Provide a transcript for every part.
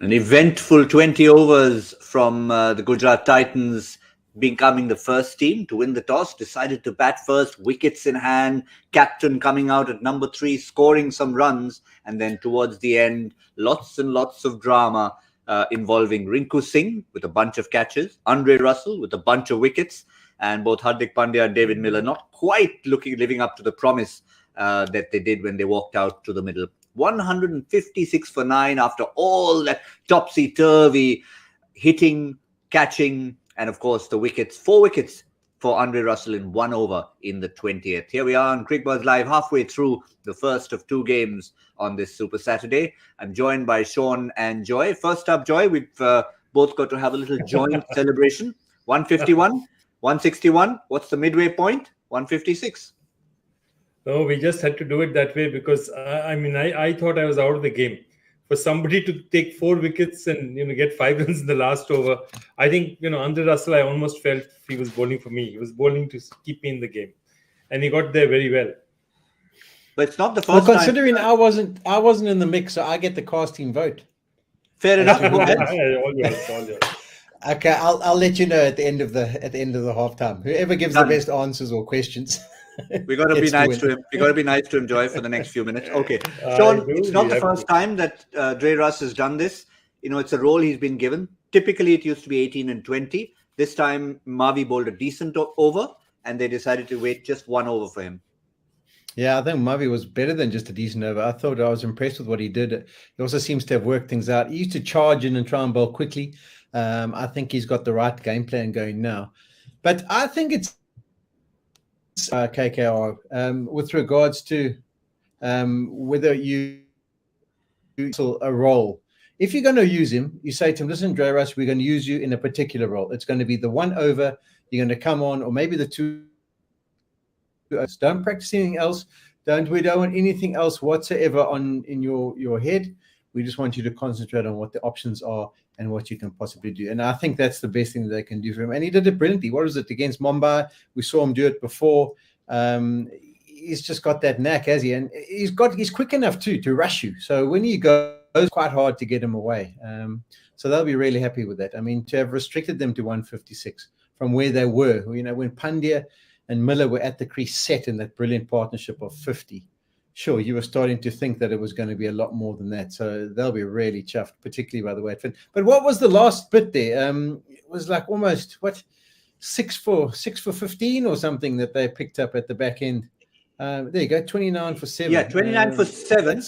An eventful 20 overs from the Gujarat Titans, becoming the first team to win the toss, decided to bat first, wickets in hand, captain coming out at number 3, scoring some runs, and then towards the end, lots and lots of drama involving Rinku Singh with a bunch of catches, Andre Russell with a bunch of wickets, and both Hardik Pandya and David Miller not quite living up to the promise that they did when they walked out to the middle. 156 for 9 after all that topsy-turvy hitting, catching, and of course the wickets. 4 wickets for Andre Russell in 1 over in the 20th. Here we are on Cricbuzz Live, halfway through the first of 2 games on this Super Saturday. I'm joined by Shaun and Joy. First up, Joy, we've both got to have a little joint celebration. 151, 161. What's the midway point? 156. No, we just had to do it that way because, I thought I was out of the game. For somebody to take 4 wickets and, get 5 runs in the last over, I think, Andre Russell, I almost felt he was bowling for me. He was bowling to keep me in the game. And he got there very well. But it's not the first time. Considering I wasn't in the mix, so I get the casting vote. Fair enough. all yours. Okay, I'll let you know at the end of the halftime. Whoever gives the best answers or questions. We got to be nice to him. We got to be nice to him, Joy, for the next few minutes. Okay, Shaun, it's not the first time that Dre Russ has done this. It's a role he's been given. Typically, it used to be 18 and 20. This time, Mavi bowled a decent over, and they decided to wait just 1 over for him. Yeah, I think Mavi was better than just a decent over. I was impressed with what he did. He also seems to have worked things out. He used to charge in and try and bowl quickly. I think he's got the right game plan going now. But I think it's KKR with regards to whether you use a role. If you're going to use him, you say to him, listen, Dre Russ, we're going to use you in a particular role. It's going to be the 1 over. You're going to come on, or maybe the 2. Don't practice anything else. We don't want anything else whatsoever in your head. We just want you to concentrate on what the options are and what you can possibly do. And I think that's the best thing that they can do for him. And he did it brilliantly. What was it against Mumbai? We saw him do it before. He's just got that knack, has he? And he's quick enough too to rush you. So when he goes, it's quite hard to get him away. So they'll be really happy with that. I mean, to have restricted them to 156 from where they were, when Pandya and Miller were at the crease set in that brilliant partnership of 50. Sure, you were starting to think that it was going to be a lot more than that. So they'll be really chuffed, particularly by the way it fit. But what was the last bit there? It was like almost, 6 for 15 or something that they picked up at the back end. There you go, 29 for 7. Yeah, 29 for 7.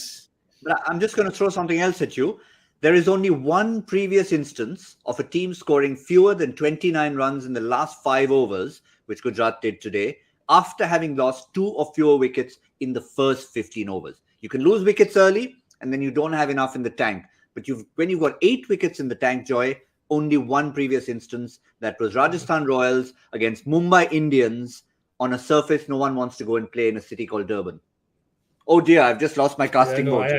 But I'm just going to throw something else at you. There is only one previous instance of a team scoring fewer than 29 runs in the last 5 overs, which Gujarat did today, after having lost 2 or fewer wickets in the first 15 overs. You can lose wickets early, and then you don't have enough in the tank. But when you've got 8 wickets in the tank, Joy, only one previous instance. That was Rajasthan Royals against Mumbai Indians on a surface no one wants to go and play in a city called Durban. Oh dear, I've just lost my casting vote.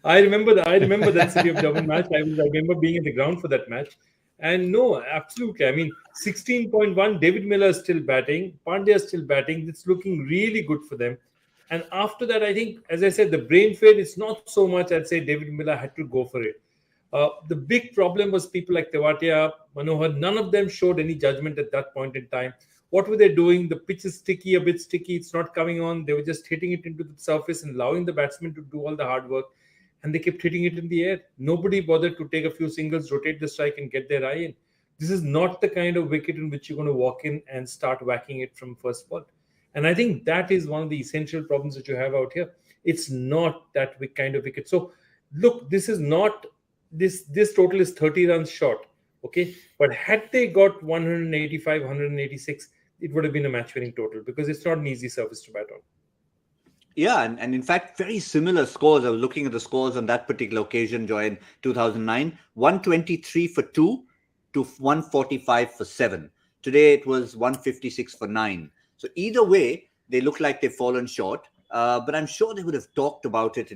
I remember that City of Durban match. I remember being in the ground for that match. And no, absolutely. I mean, 16.1, David Miller is still batting. Pandya is still batting. It's looking really good for them. And after that, I think, as I said, the brain fade is not so much. I'd say David Miller had to go for it. The big problem was people like Tewatia, Manohar. None of them showed any judgment at that point in time. What were they doing? The pitch is a bit sticky. It's not coming on. They were just hitting it into the surface and allowing the batsmen to do all the hard work. And they kept hitting it in the air. Nobody bothered to take a few singles, rotate the strike, and get their eye in. This is not the kind of wicket in which you're going to walk in and start whacking it from first ball. And I think that is one of the essential problems that you have out here. It's not that kind of wicket. So, look, this is not... This total is 30 runs short, okay? But had they got 185, 186, it would have been a match-winning total because it's not an easy surface to bat on. Yeah, and in fact, very similar scores. I was looking at the scores on that particular occasion, Joy, in 2009. 123 for 2 to 145 for 7. Today, it was 156 for 9. So either way, they look like they've fallen short. But I'm sure they would have talked about it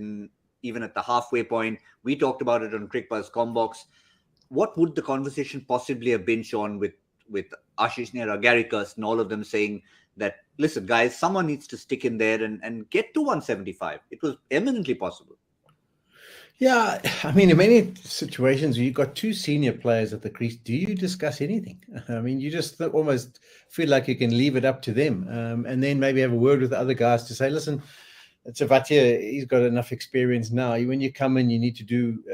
even at the halfway point. We talked about it on Cricbuzz Combox. What would the conversation possibly have been, Shaun, with Ashish Nehra, Gary Kirsten, all of them saying that, listen, guys, someone needs to stick in there and get to 175. It was eminently possible. Yeah, I mean, in many situations where you've got two senior players at the crease, do you discuss anything? I mean, you just almost feel like you can leave it up to them, and then maybe have a word with the other guys to say, listen, it's a Bhattacharjya, he's got enough experience now. When you come in, you need to do,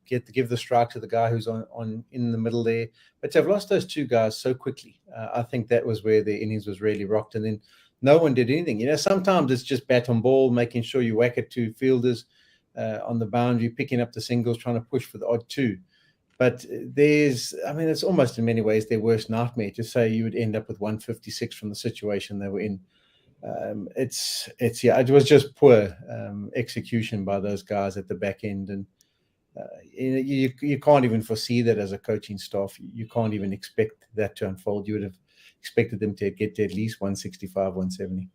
give the strike to the guy who's on in the middle there. But to have lost those two guys so quickly, I think that was where the innings was really rocked. And then no one did anything. Sometimes it's just bat on ball, making sure you whack it to fielders on the boundary, picking up the singles, trying to push for the odd two. But it's almost in many ways their worst nightmare to say you would end up with 156 from the situation they were in. It was just poor execution by those guys at the back end, and you can't even foresee that as a coaching staff. You can't even expect that to unfold. You would have expected them to get to at least 165, 170.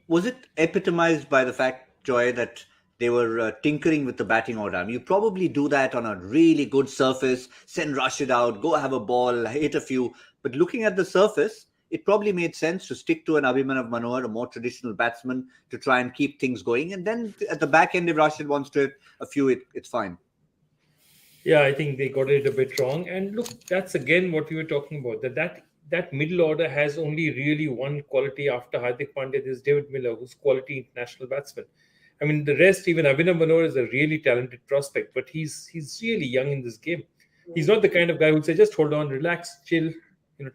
Was it epitomized by the fact, Joy, that they were tinkering with the batting order? I mean, you probably do that on a really good surface, send Rashid out, go have a ball, hit a few. But looking at the surface, it probably made sense to stick to an Abhimanav Manohar, a more traditional batsman, to try and keep things going. And then at the back end, if Rashid wants to hit a few, it's fine. Yeah, I think they got it a bit wrong. And look, that's again what we were talking about. That middle order has only really one quality after Hardik Pandya. There's David Miller, who's quality international batsman. I mean, the rest, even Abhinav Manohar is a really talented prospect, but he's really young in this game. He's not the kind of guy who'd say, just hold on, relax, chill,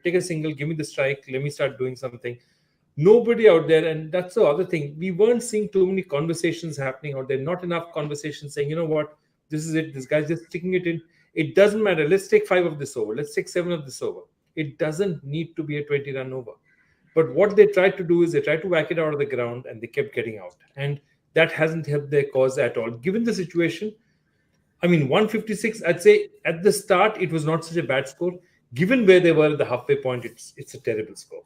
take a single, give me the strike, let me start doing something. Nobody out there, and that's the other thing. We weren't seeing too many conversations happening out there, not enough conversations saying, you know what, this is it, this guy's just sticking it in. It doesn't matter. Let's take 5 of this over. Let's take 7 of this over. It doesn't need to be a 20-run over. But what they tried to do is they tried to whack it out of the ground, and they kept getting out. And that hasn't helped their cause at all. Given the situation, I mean, 156, I'd say at the start, it was not such a bad score. Given where they were at the halfway point, it's a terrible score.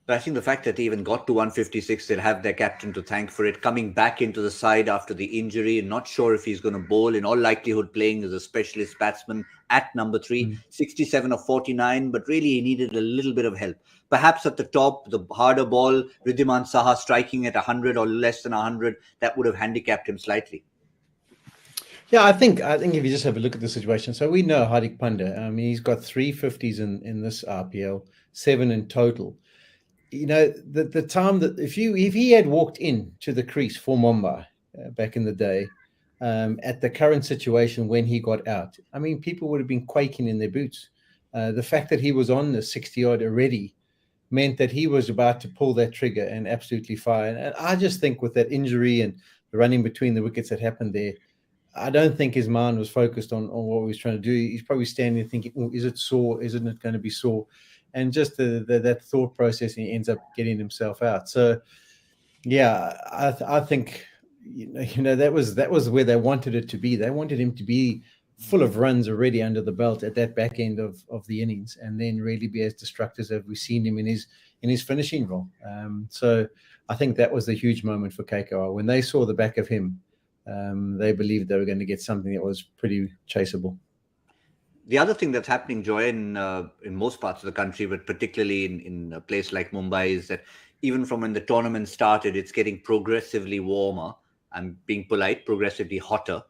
But I think the fact that they even got to 156, they'll have their captain to thank for it. Coming back into the side after the injury, and not sure if he's going to bowl. In all likelihood, playing as a specialist batsman at number 3, 67 of 49, but really he needed a little bit of help. Perhaps at the top, the harder ball, Wriddhiman Saha striking at 100 or less than 100, that would have handicapped him slightly. Yeah, I think if you just have a look at the situation, so we know Hardik Pandya. I mean, he's got 3 50s in this RPL, 7 in total. The time that if he had walked in to the crease for Mumbai back in the day, at the current situation when he got out, I mean, people would have been quaking in their boots. The fact that he was on the 60-odd already meant that he was about to pull that trigger and absolutely fire. And I just think with that injury and the running between the wickets that happened there, I don't think his mind was focused on what he was trying to do. He's probably standing there thinking, oh, is it sore? Isn't it going to be sore? And just that thought process, he ends up getting himself out. So, yeah, I think that was where they wanted it to be. They wanted him to be full of runs already under the belt at that back end of the innings, and then really be as destructive as we've seen him in his finishing role. So I think that was the huge moment for KKR when they saw the back of him. They believed they were going to get something that was pretty chaseable. The other thing that's happening, Joy, in most parts of the country, but particularly in a place like Mumbai, is that even from when the tournament started, it's getting progressively warmer. I'm being polite, progressively hotter.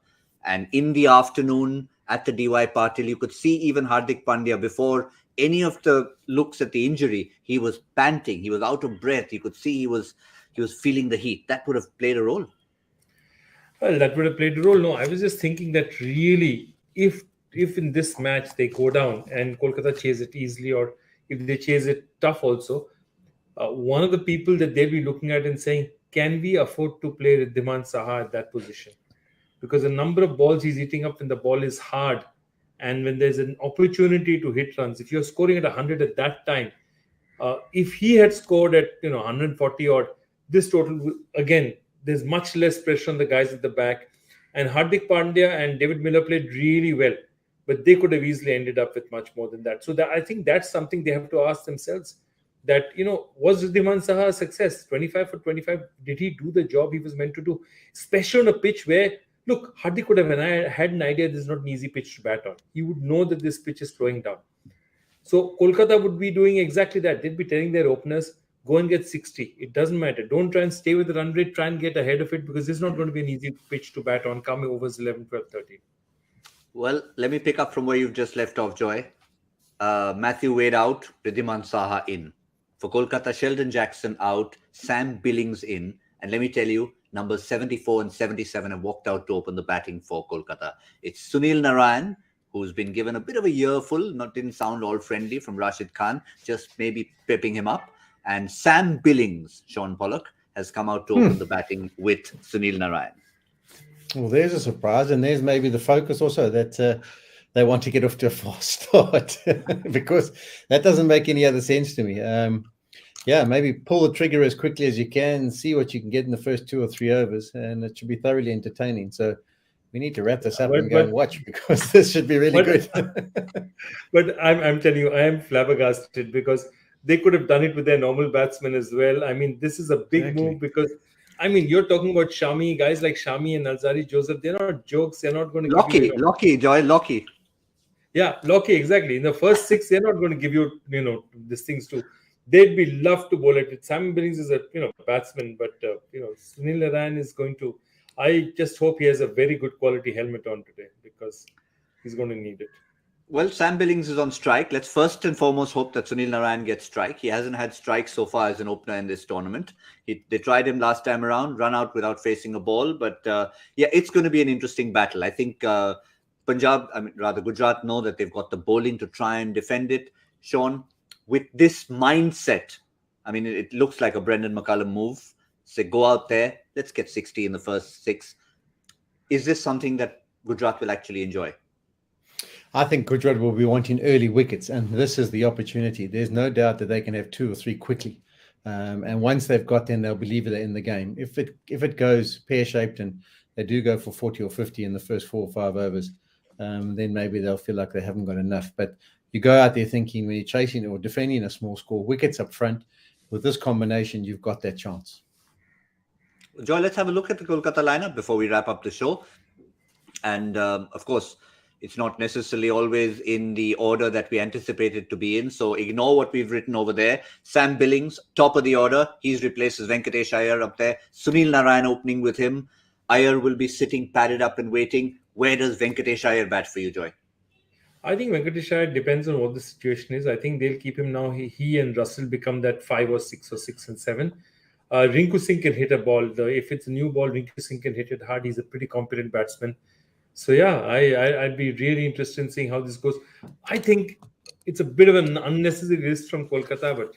And in the afternoon at the DY Patil, you could see even Hardik Pandya, before any of the looks at the injury, he was panting. He was out of breath. You could see he was feeling the heat. That would have played a role. Well, that would have played a role. No, I was just thinking that really, if in this match they go down and Kolkata chase it easily, or if they chase it tough also, one of the people that they'll be looking at and saying, can we afford to play Wriddhiman Saha at that position? Because the number of balls he's eating up when the ball is hard, and when there's an opportunity to hit runs, if you're scoring at 100 at that time, if he had scored at 140 odd, this total, again, there's much less pressure on the guys at the back. And Hardik Pandya and David Miller played really well, but they could have easily ended up with much more than that. So I think that's something they have to ask themselves. That, was Wriddhiman Saha a success? 25 for 25, did he do the job he was meant to do? Especially on a pitch where, look, Hardik could have had an idea this is not an easy pitch to bat on. He would know that this pitch is slowing down. So Kolkata would be doing exactly that. They'd be telling their openers, go and get 60. It doesn't matter. Don't try and stay with the run rate. Try and get ahead of it, because this is not going to be an easy pitch to bat on coming overs 11, 12, 13. Well, let me pick up from where you've just left off, Joy. Matthew Wade out, Ridhiman Saha in. For Kolkata, Sheldon Jackson out, Sam Billings in. And let me tell you, numbers 74 and 77 have walked out to open the batting for Kolkata. It's Sunil Narayan, who's been given a bit of a earful, didn't sound all friendly from Rashid Khan, just maybe pepping him up. And Sam Billings, Shaun Pollock, has come out to open the batting with Sunil Narayan. Well, there's a surprise, and there's maybe the focus also that they want to get off to a fast start, because that doesn't make any other sense to me. Maybe pull the trigger as quickly as you can, see what you can get in the first 2 or 3 overs, and it should be thoroughly entertaining. So we need to wrap this up and go and watch, because this should be really good. But I'm telling you, I am flabbergasted, because they could have done it with their normal batsmen as well. I mean, this is a big move, because you're talking about Shami, guys like Shami and Alzari Joseph. They're not jokes. They're not going to Lockie, give you, Lockie. Yeah, Lockie, exactly. In the first 6, they're not going to give you, these things too. They'd be love to bowl at it. Sam Billings is a batsman, but Sunil Narayan is going to. I just hope he has a very good quality helmet on today, because he's going to need it. Well, Sam Billings is on strike. Let's first and foremost hope that Sunil Narayan gets strike. He hasn't had strike so far as an opener in this tournament. They tried him last time around, run out without facing a ball. But it's going to be an interesting battle. I think Gujarat know that they've got the bowling to try and defend it. Shaun, with this mindset, it looks like a Brendan McCullum move. Say, go out there, let's get 60 in the first 6. Is this something that Gujarat will actually enjoy? I think Gujarat will be wanting early wickets, and this is the opportunity. There's no doubt that they can have 2 or 3 quickly. And once they've got them, they'll believe they're in the game. If it goes pear-shaped and they do go for 40 or 50 in the first 4 or 5 overs, then maybe they'll feel like they haven't got enough. But you go out there thinking, when you're chasing or defending a small score, wickets up front, with this combination, you've got that chance. Joy, let's have a look at the Kolkata lineup before we wrap up the show. And of course, it's not necessarily always in the order that we anticipated to be in. So ignore what we've written over there. Sam Billings, top of the order. He's replaces Venkatesh Iyer up there. Sunil Narayan opening with him. Iyer will be sitting padded up and waiting. Where does Venkatesh Iyer bat for you, Joy? I think Venkatesh Iyer depends on what the situation is. I think they'll keep him now. He and Russell become that 5 or 6 or 6 and 7. Rinku Singh can hit a ball. If it's a new ball, Rinku Singh can hit it hard. He's a pretty competent batsman. So I'd be really interested in seeing how this goes. I think it's a bit of an unnecessary risk from Kolkata, but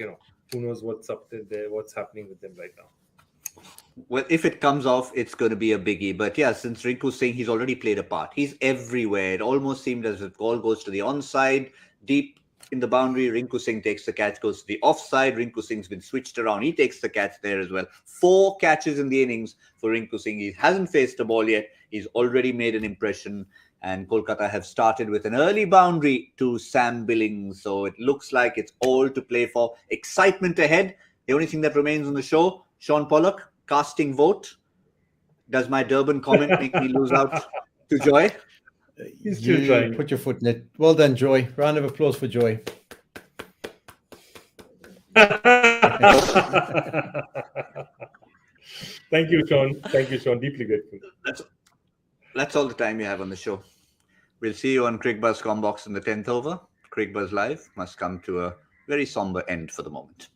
who knows what's up there, what's happening with them right now. Well, if it comes off, it's going to be a biggie. But since Rinku Singh, he's already played a part. He's everywhere. It almost seemed as if the ball goes to the onside, deep in the boundary. Rinku Singh takes the catch, goes to the offside. Rinku Singh's been switched around. He takes the catch there as well. 4 catches in the innings for Rinku Singh. He hasn't faced a ball yet. He's already made an impression. And Kolkata have started with an early boundary to Sam Billings. So it looks like it's all to play for. Excitement ahead. The only thing that remains on the show, Shaun Pollock, casting vote. Does my Durban comment make me lose out to Joy? He's still trying. Put your foot in it. Well done, Joy. Round of applause for Joy. Thank you, Shaun. Deeply grateful. That's all the time you have on the show. We'll see you on Cricbuzz Combox in the 10th over. Cricbuzz Live must come to a very somber end for the moment.